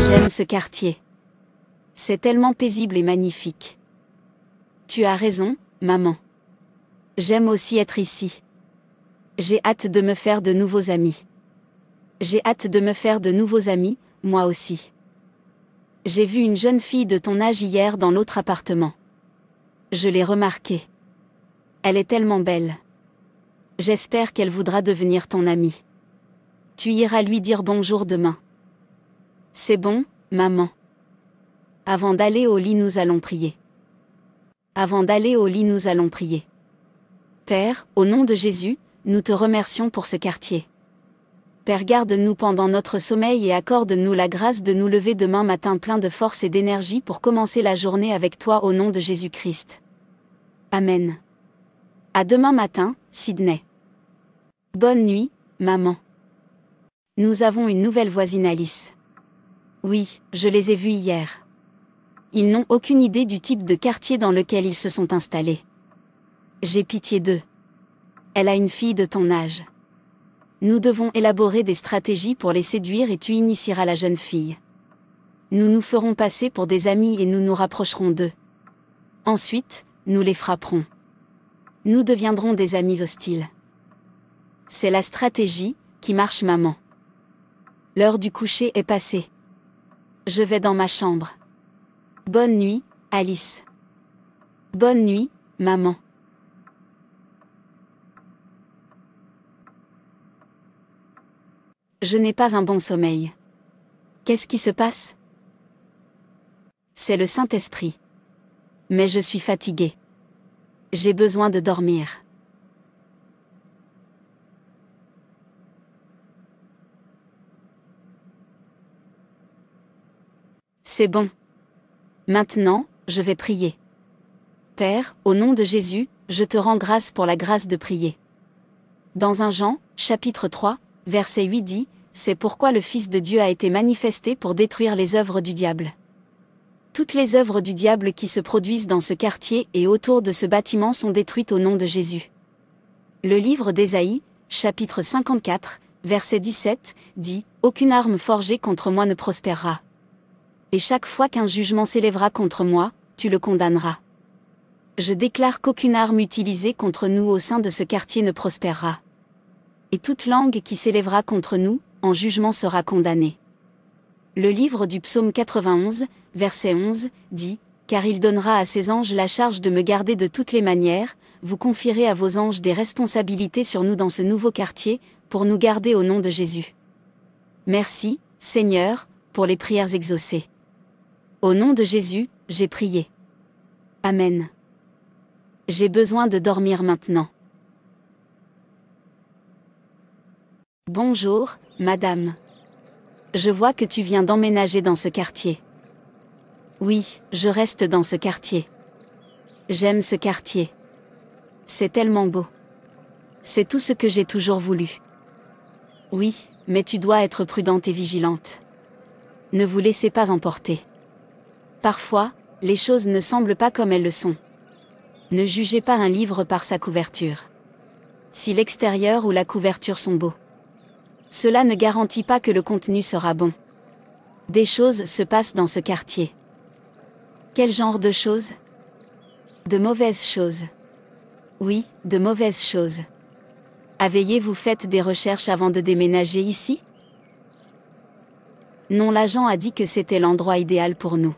J'aime ce quartier. C'est tellement paisible et magnifique. Tu as raison, maman. J'aime aussi être ici. J'ai hâte de me faire de nouveaux amis. J'ai hâte de me faire de nouveaux amis, moi aussi. J'ai vu une jeune fille de ton âge hier dans l'autre appartement. Je l'ai remarquée. Elle est tellement belle. J'espère qu'elle voudra devenir ton amie. Tu iras lui dire bonjour demain. C'est bon, maman. Avant d'aller au lit, nous allons prier. Avant d'aller au lit, nous allons prier. Père, au nom de Jésus, nous te remercions pour ce quartier. Père, garde-nous pendant notre sommeil et accorde-nous la grâce de nous lever demain matin plein de force et d'énergie pour commencer la journée avec toi au nom de Jésus-Christ. Amen. À demain matin, Sydney. Bonne nuit, maman. Nous avons une nouvelle voisine, Alice. Oui, je les ai vus hier. Ils n'ont aucune idée du type de quartier dans lequel ils se sont installés. J'ai pitié d'eux. Elle a une fille de ton âge. Nous devons élaborer des stratégies pour les séduire et tu initieras la jeune fille. Nous nous ferons passer pour des amis et nous nous rapprocherons d'eux. Ensuite, nous les frapperons. Nous deviendrons des amis hostiles. C'est la stratégie qui marche, maman. L'heure du coucher est passée. Je vais dans ma chambre. Bonne nuit, Alice. Bonne nuit, maman. Je n'ai pas un bon sommeil. Qu'est-ce qui se passe? C'est le Saint-Esprit. Mais je suis fatiguée. J'ai besoin de dormir. C'est bon. Maintenant, je vais prier. Père, au nom de Jésus, je te rends grâce pour la grâce de prier. Dans 1 Jean, chapitre 3, verset 8 dit, « C'est pourquoi le Fils de Dieu a été manifesté pour détruire les œuvres du diable. » Toutes les œuvres du diable qui se produisent dans ce quartier et autour de ce bâtiment sont détruites au nom de Jésus. Le livre d'Ésaïe, chapitre 54, verset 17, dit, « Aucune arme forgée contre moi ne prospérera. Et chaque fois qu'un jugement s'élèvera contre moi, tu le condamneras. » Je déclare qu'aucune arme utilisée contre nous au sein de ce quartier ne prospérera. Et toute langue qui s'élèvera contre nous, en jugement sera condamnée. Le livre du psaume 91, verset 11, dit, « Car il donnera à ses anges la charge de me garder de toutes les manières, vous confierez à vos anges des responsabilités sur nous dans ce nouveau quartier, pour nous garder au nom de Jésus. » Merci, Seigneur, pour les prières exaucées. Au nom de Jésus, j'ai prié. Amen. J'ai besoin de dormir maintenant. Bonjour, madame. Je vois que tu viens d'emménager dans ce quartier. Oui, je reste dans ce quartier. J'aime ce quartier. C'est tellement beau. C'est tout ce que j'ai toujours voulu. Oui, mais tu dois être prudente et vigilante. Ne vous laissez pas emporter. Parfois, les choses ne semblent pas comme elles le sont. Ne jugez pas un livre par sa couverture. Si l'extérieur ou la couverture sont beaux, cela ne garantit pas que le contenu sera bon. Des choses se passent dans ce quartier. Quel genre de choses? De mauvaises choses. Oui, de mauvaises choses. Avez-vous fait des recherches avant de déménager ici? Non, l'agent a dit que c'était l'endroit idéal pour nous.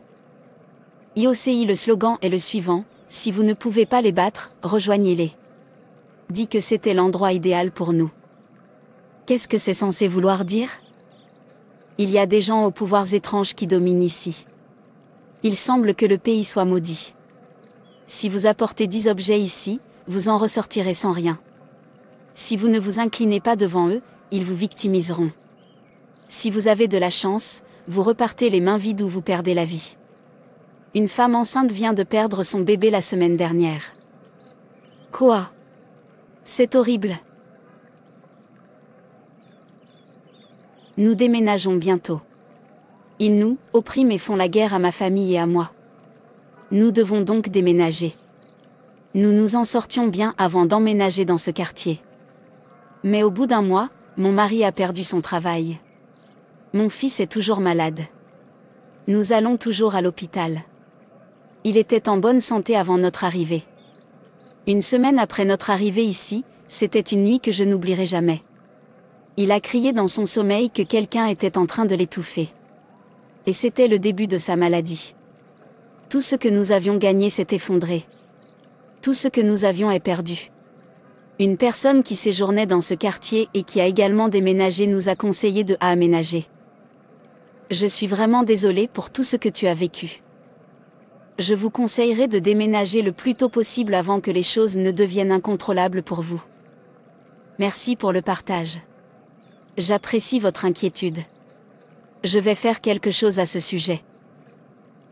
IOCI, le slogan est le suivant, si vous ne pouvez pas les battre, rejoignez-les. Dit que c'était l'endroit idéal pour nous. Qu'est-ce que c'est censé vouloir dire? Il y a des gens aux pouvoirs étranges qui dominent ici. Il semble que le pays soit maudit. Si vous apportez 10 objets ici, vous en ressortirez sans rien. Si vous ne vous inclinez pas devant eux, ils vous victimiseront. Si vous avez de la chance, vous repartez les mains vides ou vous perdez la vie. Une femme enceinte vient de perdre son bébé la semaine dernière. Quoi? C'est horrible. Nous déménageons bientôt. Ils nous oppriment et font la guerre à ma famille et à moi. Nous devons donc déménager. Nous nous en sortions bien avant d'emménager dans ce quartier. Mais au bout d'un mois, mon mari a perdu son travail. Mon fils est toujours malade. Nous allons toujours à l'hôpital. Il était en bonne santé avant notre arrivée. Une semaine après notre arrivée ici, c'était une nuit que je n'oublierai jamais. Il a crié dans son sommeil que quelqu'un était en train de l'étouffer. Et c'était le début de sa maladie. Tout ce que nous avions gagné s'est effondré. Tout ce que nous avions est perdu. Une personne qui séjournait dans ce quartier et qui a également déménagé nous a conseillé de aménager. Je suis vraiment désolée pour tout ce que tu as vécu. Je vous conseillerais de déménager le plus tôt possible avant que les choses ne deviennent incontrôlables pour vous. Merci pour le partage. J'apprécie votre inquiétude. Je vais faire quelque chose à ce sujet.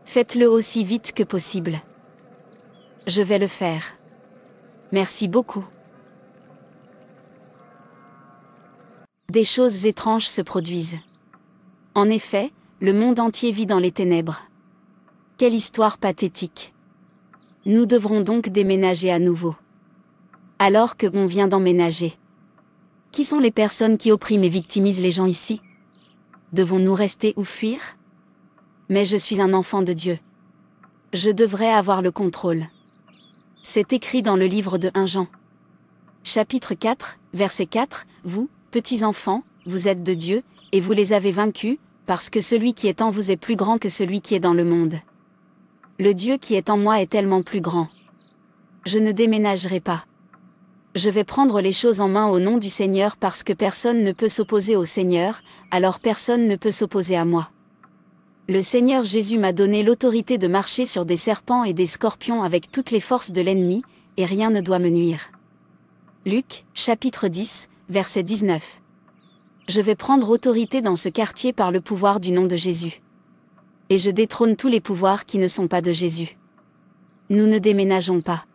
Faites-le aussi vite que possible. Je vais le faire. Merci beaucoup. Des choses étranges se produisent. En effet, le monde entier vit dans les ténèbres. Quelle histoire pathétique. Nous devrons donc déménager à nouveau. Alors que on vient d'emménager. Qui sont les personnes qui oppriment et victimisent les gens ici? Devons-nous rester ou fuir? Mais je suis un enfant de Dieu. Je devrais avoir le contrôle. C'est écrit dans le livre de 1 Jean. Chapitre 4, verset 4, vous, petits enfants, vous êtes de Dieu, et vous les avez vaincus, parce que celui qui est en vous est plus grand que celui qui est dans le monde. Le Dieu qui est en moi est tellement plus grand. Je ne déménagerai pas. Je vais prendre les choses en main au nom du Seigneur parce que personne ne peut s'opposer au Seigneur, alors personne ne peut s'opposer à moi. Le Seigneur Jésus m'a donné l'autorité de marcher sur des serpents et des scorpions avec toutes les forces de l'ennemi, et rien ne doit me nuire. Luc, chapitre 10, verset 19. Je vais prendre autorité dans ce quartier par le pouvoir du nom de Jésus. Et je détrône tous les pouvoirs qui ne sont pas de Jésus. Nous ne déménageons pas.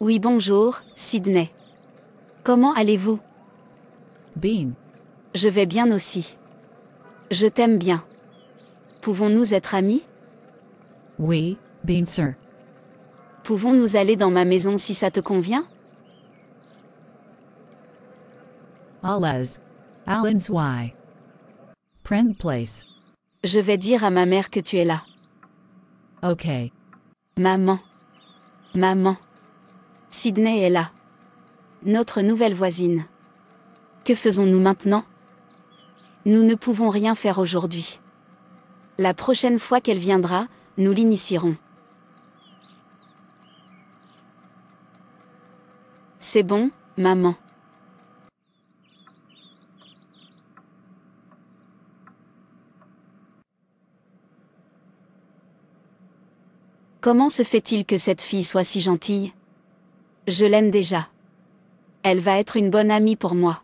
Oui, bonjour, Sydney. Comment allez-vous? Bien. Je vais bien aussi. Je t'aime bien. Pouvons-nous être amis? Oui, bien sûr. Pouvons-nous aller dans ma maison si ça te convient? Allez. Allons y. Prendre place. Je vais dire à ma mère que tu es là. Ok. Maman. Maman. Sydney est là. Notre nouvelle voisine. Que faisons-nous maintenant? Nous ne pouvons rien faire aujourd'hui. La prochaine fois qu'elle viendra, nous l'initierons. C'est bon, maman. Comment se fait-il que cette fille soit si gentille? Je l'aime déjà. Elle va être une bonne amie pour moi.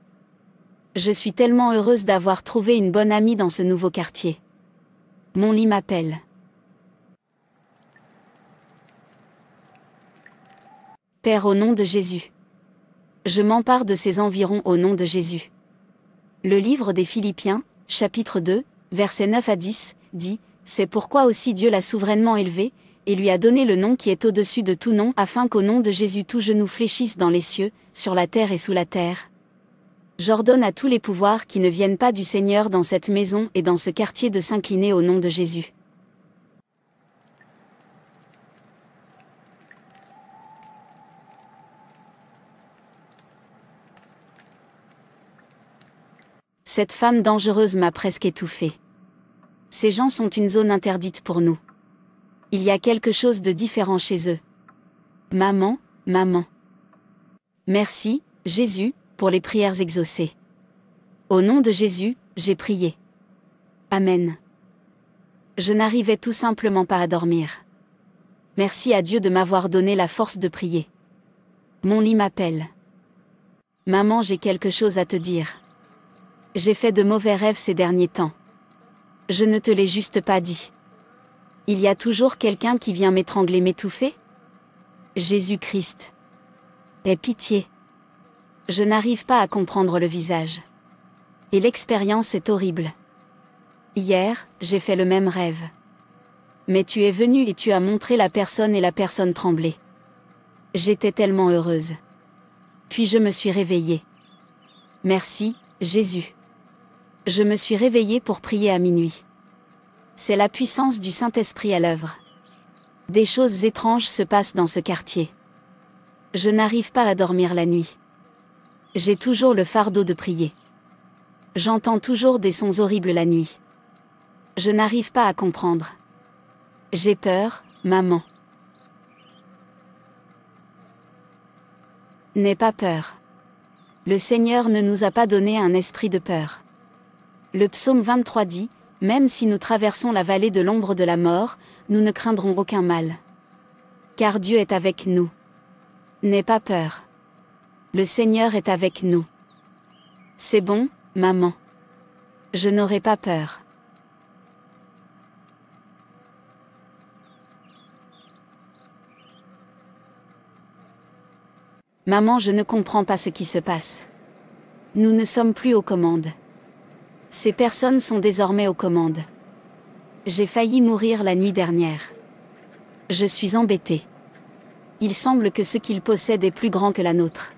Je suis tellement heureuse d'avoir trouvé une bonne amie dans ce nouveau quartier. Mon lit m'appelle. Père, au nom de Jésus. Je m'empare de ces environs au nom de Jésus. Le livre des Philippiens, chapitre 2, versets 9 à 10, dit « C'est pourquoi aussi Dieu l'a souverainement élevé, et lui a donné le nom qui est au-dessus de tout nom, afin qu'au nom de Jésus tout genou fléchisse dans les cieux, sur la terre et sous la terre. J'ordonne à tous les pouvoirs qui ne viennent pas du Seigneur dans cette maison et dans ce quartier de s'incliner au nom de Jésus. » Cette femme dangereuse m'a presque étouffée. Ces gens sont une zone interdite pour nous. Il y a quelque chose de différent chez eux. Maman, maman. Merci, Jésus, pour les prières exaucées. Au nom de Jésus, j'ai prié. Amen. Je n'arrivais tout simplement pas à dormir. Merci à Dieu de m'avoir donné la force de prier. Mon lit m'appelle. Maman, j'ai quelque chose à te dire. J'ai fait de mauvais rêves ces derniers temps. Je ne te l'ai juste pas dit. Il y a toujours quelqu'un qui vient m'étrangler, m'étouffer? Jésus-Christ. Aie pitié. Je n'arrive pas à comprendre le visage. Et l'expérience est horrible. Hier, j'ai fait le même rêve. Mais tu es venu et tu as montré la personne et la personne tremblait. J'étais tellement heureuse. Puis je me suis réveillée. Merci, Jésus. Je me suis réveillée pour prier à minuit. C'est la puissance du Saint-Esprit à l'œuvre. Des choses étranges se passent dans ce quartier. Je n'arrive pas à dormir la nuit. J'ai toujours le fardeau de prier. J'entends toujours des sons horribles la nuit. Je n'arrive pas à comprendre. J'ai peur, maman. N'aie pas peur. Le Seigneur ne nous a pas donné un esprit de peur. Le psaume 23 dit, « Même si nous traversons la vallée de l'ombre de la mort, nous ne craindrons aucun mal. Car Dieu est avec nous. N'aie pas peur. Le Seigneur est avec nous. » C'est bon, maman. Je n'aurai pas peur. Maman, je ne comprends pas ce qui se passe. Nous ne sommes plus aux commandes. Ces personnes sont désormais aux commandes. J'ai failli mourir la nuit dernière. Je suis embêtée. Il semble que ce qu'ils possèdent est plus grand que la nôtre.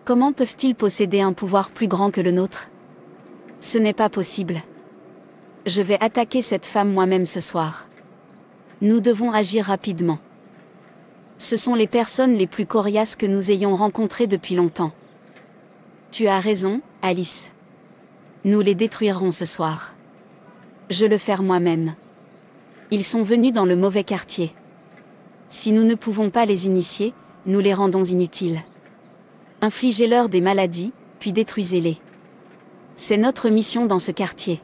Comment peuvent-ils posséder un pouvoir plus grand que le nôtre? Ce n'est pas possible. Je vais attaquer cette femme moi-même ce soir. Nous devons agir rapidement. Ce sont les personnes les plus coriaces que nous ayons rencontrées depuis longtemps. Tu as raison, Alice. Nous les détruirons ce soir. Je le ferai moi-même. Ils sont venus dans le mauvais quartier. Si nous ne pouvons pas les initier, nous les rendons inutiles. Infligez-leur des maladies, puis détruisez-les. C'est notre mission dans ce quartier.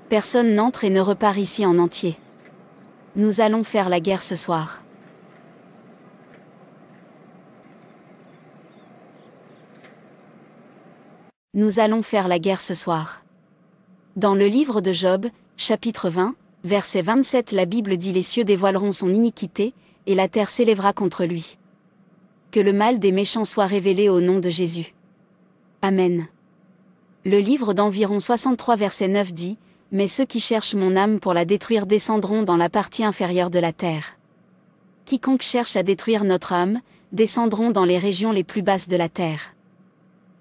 Personne n'entre et ne repart ici en entier. Nous allons faire la guerre ce soir. Nous allons faire la guerre ce soir. Dans le livre de Job, chapitre 20, verset 27, la Bible dit « Les cieux dévoileront son iniquité, et la terre s'élèvera contre lui. » Que le mal des méchants soit révélé au nom de Jésus. Amen. Le livre d'Environ 63 verset 9 dit « Mais ceux qui cherchent mon âme pour la détruire descendront dans la partie inférieure de la terre. Quiconque cherche à détruire notre âme, descendront dans les régions les plus basses de la terre. »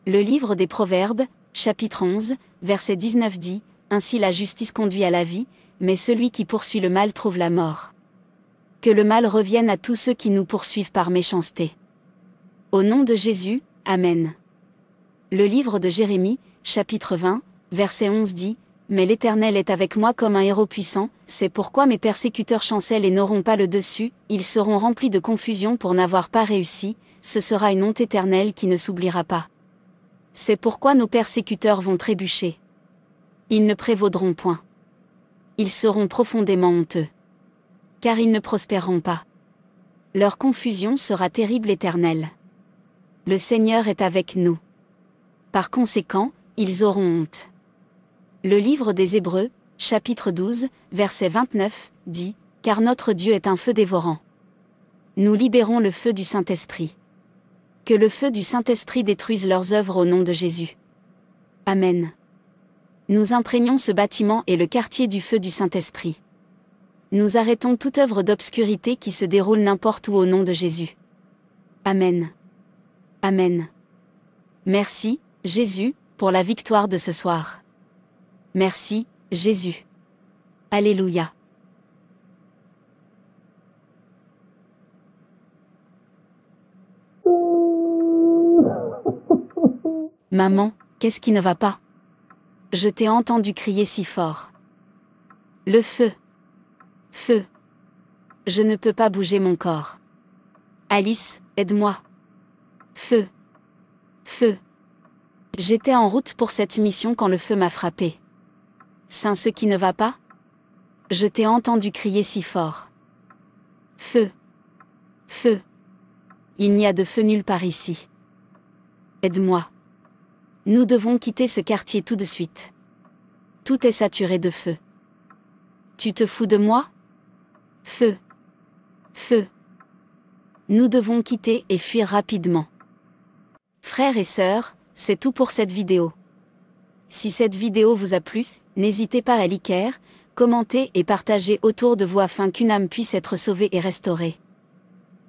Le livre des Proverbes, chapitre 11, verset 19 dit « Ainsi la justice conduit à la vie, mais celui qui poursuit le mal trouve la mort. » Que le mal revienne à tous ceux qui nous poursuivent par méchanceté. Au nom de Jésus, Amen. Le livre de Jérémie, chapitre 20, verset 11 dit « Mais l'Éternel est avec moi comme un héros puissant, c'est pourquoi mes persécuteurs chancellent et n'auront pas le dessus, ils seront remplis de confusion pour n'avoir pas réussi, ce sera une honte éternelle qui ne s'oubliera pas. C'est pourquoi nos persécuteurs vont trébucher. Ils ne prévaudront point. Ils seront profondément honteux. Car ils ne prospéreront pas. Leur confusion sera terrible éternelle. Le Seigneur est avec nous. Par conséquent, ils auront honte. » Le livre des Hébreux, chapitre 12, verset 29, dit « Car notre Dieu est un feu dévorant. » Nous libérons le feu du Saint-Esprit. Que le feu du Saint-Esprit détruise leurs œuvres au nom de Jésus. Amen. Nous imprégnons ce bâtiment et le quartier du feu du Saint-Esprit. Nous arrêtons toute œuvre d'obscurité qui se déroule n'importe où au nom de Jésus. Amen. Amen. Merci, Jésus, pour la victoire de ce soir. Merci, Jésus. Alléluia. Maman, qu'est-ce qui ne va pas? Je t'ai entendu crier si fort. Le feu. Feu. Je ne peux pas bouger mon corps. Alice, aide-moi. Feu. Feu. J'étais en route pour cette mission quand le feu m'a frappé. C'est ce qui ne va pas? Je t'ai entendu crier si fort. Feu. Feu. Il n'y a de feu nulle part ici. Aide-moi. Nous devons quitter ce quartier tout de suite. Tout est saturé de feu. Tu te fous de moi? Feu. Feu. Nous devons quitter et fuir rapidement. Frères et sœurs, c'est tout pour cette vidéo. Si cette vidéo vous a plu, n'hésitez pas à liker, commenter et partager autour de vous afin qu'une âme puisse être sauvée et restaurée.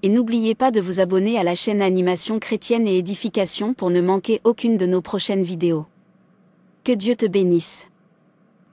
Et n'oubliez pas de vous abonner à la chaîne Animation Chrétienne et Édification pour ne manquer aucune de nos prochaines vidéos. Que Dieu te bénisse.